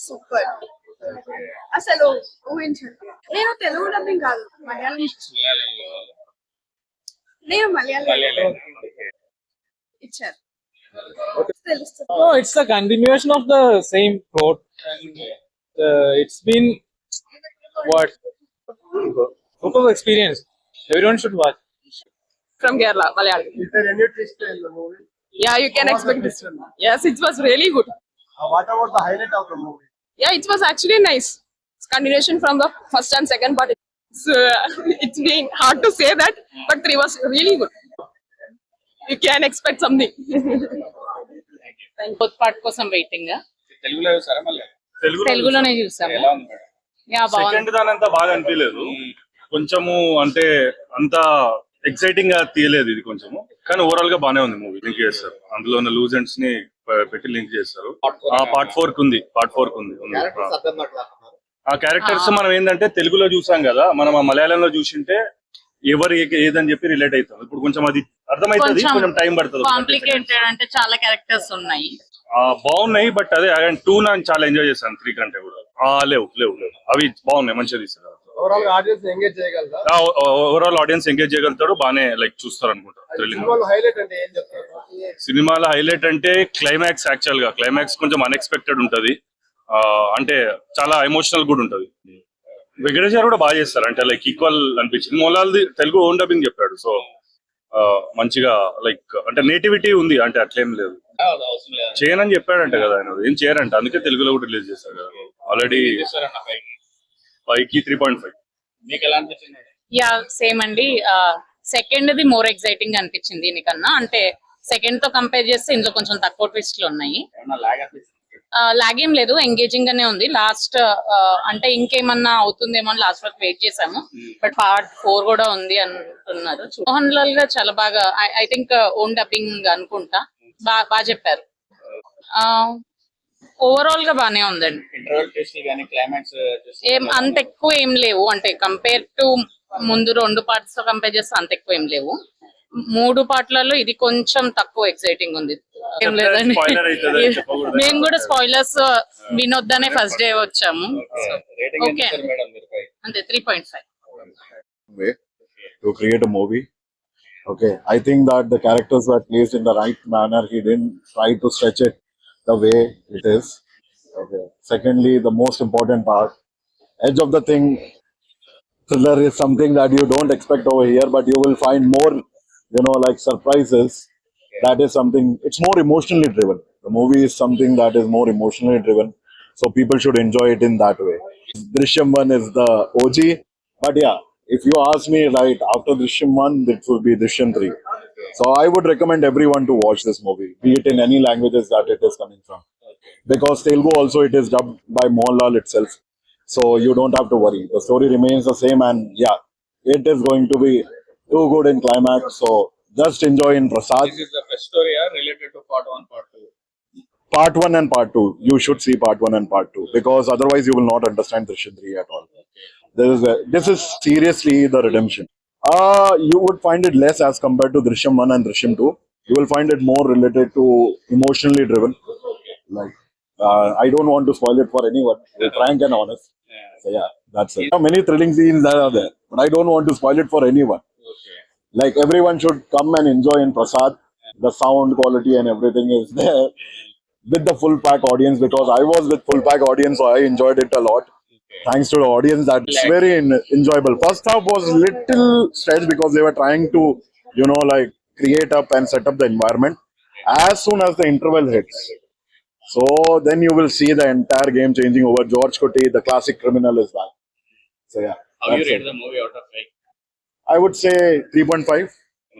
Super. అసలు ఊహించండి. నేను తెలుగు డబ్బింగ్ కాదు, మలయాళం. నేను మలయాళం ఇచ్చారు. తెలుస్తుంది. Oh, it's a continuation of the same plot. It's been what? Super experience. Everyone should watch. From Kerala, Malayalam. Is there any twist in the movie? Yeah, you can What was expect the this. twist? Yes, it was really good. What about the highlight of the movie? Yeah, it was actually nice. It's continuation from the first and second part. It's been hard to say that, but three was really good. You can expect something. Fourth part కోసం waiting. తెలుగులో చూసారా మళ్ళీ? తెలుగులోనే చూసాము. ఎలా ఉంది madam? Yeah బాగుంది. Second దాని అంతా బాగా అనిపించలేదు, కొంచెము అంటే అంత ఎక్సైటింగ్ గా తీయలేదు ఇది కొంచెము, కానీ ఓవరాల్ గా బానే ఉంది మూవీ. లింక్ చేస్తారు, అందులో ఉన్న లూజ్ ఎండ్స్ ని పెట్టి లింక్ చేస్తారు. పార్ట్ 4 కు ఉంది. ఆ క్యారెక్టర్స్ మనం ఏంటంటే తెలుగులో చూసాం కదా, మనం ఆ మలయాళంలో చూసింటే ఎవరు ఏదని చెప్పి రిలేట్ అవుతాం. ఇప్పుడు కొంచెం అది అర్థమవుతుంది, కొంచెం టైం పడుతుంది. కాంప్లికేటెడ్ అంటే చాలా క్యారెక్టర్స్ ఉన్నాయి. బాగున్నాయి, బట్ అదే 2 నేను చాలా ఎంజాయ్ చేశాను. 3 కంటే కూడా లేవు అవి బాగున్నాయి, మంచిగా తీస్తారు. ఓవరాల్ ఆడియన్స్ ఎంగేజ్ చేయగలరా? ఓవరాల్ ఆడియన్స్ ఎంగేజ్ చేయగలుగుతాడు, బానే లైక్ చూస్తారు అనుకుంటా. సినిమాలో హైలైట్ అంటే ఏం చెప్తారు? సినిమాలో హైలైట్ అంటే క్లైమాక్స్. యాక్చువల్ గా క్లైమాక్స్ కొంచెం అన్ఎక్స్పెక్టెడ్ ఉంటది, అంటే చాలా ఎమోషనల్ కూడా ఉంటది. వెంకటేష్ గారు కూడా బాగా చేస్తారు, అంటే లైక్ ఈక్వల్ అనిపించింది. మోలాల్ది తెలుగు ఓన్ డబ్బింగ్ చెప్పాడు, సో మంచిగా లైక్ అంటే నేటివిటీ ఉంది, అంటే అట్లేం లేదు. చేయనని చెప్పాడంట కదా ఆయన, ఏం చేయరంట, అందుకే తెలుగులో కూడా రిలీజ్ చేశారు కదా. ఆల్రెడీ 5కి 3.5. మీకు ఎలా అనిపించింది? యా సేమ్ అండి. సెకండ్ ది మోర్ ఎక్సైటింగ్ అనిపించింది దీనికన్నా. అంటే సెకండ్ తో కంపేర్ చేస్తే ఇందులో కొంచెం తక్కువ ట్విస్ట్లు ఉన్నాయి. ఏమన్నా లాగ్ అనిపిస్తుంది? లాగ్ ఏం లేదు, ఎంగేజింగ్ గానే ఉంది. లాస్ట్ అంటే ఇంకేమన్నా అవుతుందేమో అని లాస్ట్ వరకు వెయిట్ చేసాము, బట్ పార్ట్ 4 కూడా ఉంది అంటున్నారు. మోహన్ లాల్ గా చాలా బాగా, ఐ థింక్ ఓన్ డబ్బింగ్ అనుకుంటా, బాగా చెప్పారు. ఓవరాల్ గా బానే ఉందండి. ఇంటర్వెల్ ట్విస్ట్ గానీ క్లైమాక్స్ ఏం అంత ఎక్కువ ఏం లేవు, అంటే కంపేర్ టు ముందు 2 పార్ట్స్ తో కంపేర్ చేస్తే అంత ఎక్కువ ఏం లేవు. 3 పార్ట్లలో ఇది కొంచెం తక్కువ ఎక్సైటింగ్ ఉంది. ఏం లేదండి, మేము కూడా స్పాయిలర్స్ వినొద్దనే ఫస్ట్ డే వచ్చాము. ఓకే అంతే 3.5. To create a movie. Okay, I think that the characters were placed in the right manner. He didn't try to stretch it the way it is. Okay. Secondly, the most important part, edge of the thing, thriller is something that you don't expect over here, but you will find more, like surprises. That is something, it's more emotionally driven. The movie is something that is more emotionally driven, so people should enjoy it in that way. Drishyam 1 is the OG, but yeah, if you ask me, right after Drishyam 1, it will be Drishyam 3. So I would recommend everyone to watch this movie, be it in any languages that it is coming from, because Telugu also it is dubbed by Mohanlal itself, so you don't have to worry. The story remains the same, and yeah, it is going to be too good in climax, so just enjoy in Prasad. This is the first story related to part 1, part 2. Part 1 and part 2. You should see part 1 and part 2, because otherwise you will not understand Drishyam 3 at all. This is seriously the redemption. You would find it less as compared to Drishyam 1 and Drishyam 2. You will find it more related to emotionally driven. Like, I don't want to spoil it for anyone. Frank and honest. So yeah, that's it. There are many thrilling scenes that are there, but I don't want to spoil it for anyone. Like, everyone should come and enjoy in Prasad. The sound quality and everything is there with the full pack audience, because I was with full pack audience, so I enjoyed it a lot. Thanks to the audience, that's very enjoyable. First half was little stretched because they were trying to, like create up and set up the environment. As soon as the interval hits, so then you will see the entire game changing over. George Kutty, the classic criminal, is back. So yeah. How you rate the movie out of 5? I would say 3.5.